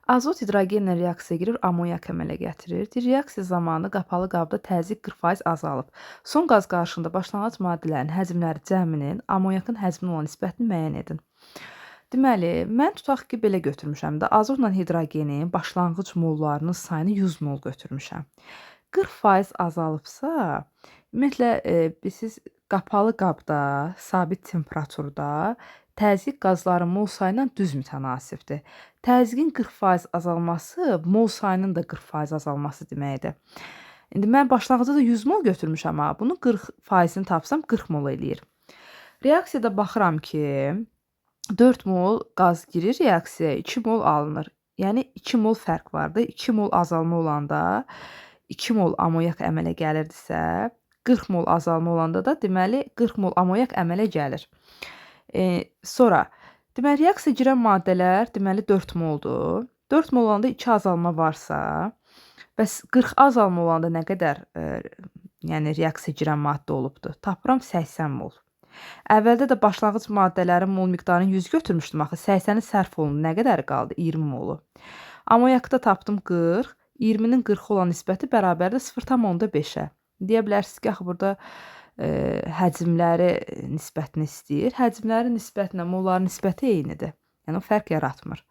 Azot hidrogenlə reaksiyaya girir, amonyak əmələ gətirir. Reaksiya zamanı qapalı qabda təzyiq 40% azalıb. Son qaz qarışığında başlanğıc maddələrin həcmləri cəminin amonyakın həcminə olan nisbətini müəyyən edin. Deməli, mən tutaq ki, belə götürmüşəm də, azotla hidrogenin başlanğıc mollarının sayını 100 mol götürmüşəm. 40% azalıbsa, ümumiyyətlə, siz qapalı qabda, sabit temperaturda təzyiq qazların mol sayı ilə düz mütənasibdir. Təzyiqin 40% azalması mol sayının da 40% azalması deməkdir. İndi mən başlanğıcda da 100 mol götürmüşəm ha, bunun 40%-ni tapsam 40 mol eləyir. Reaksiyada baxıram ki, 4 mol qaz girir reaksiyaya, 2 mol alınır. Yəni 2 mol fərq vardı. 2 mol azalma olanda 2 mol amonyak əmələ gəlirdisə, 40 mol azalma olanda da deməli 40 mol amonyak əmələ gəlir. Sonra deməli reaksiyaya girən maddələr deməli 4 moldur. 4 mol olanda 2 azalma varsa, bəs 40 azalma olanda nə qədər yəni reaksiyaya girən maddə olubdur? Tapıram 80 mol. Əvvəldə də başlanğıc maddələrin mol miqdarını 100 götürmüşdüm axı. 80-i sərf olundu. Nə qədər qaldı? 20 molu. Amonyakda tapdım 40. 20-nin 40-a olan nisbəti bərabərdir 0,5-ə. Deyə bilərsiniz ki, axı burada həcmləri nisbətini istəyir. Həcmlərin nisbətinə molların nisbəti eynidir. Yəni o fərq yaratmır.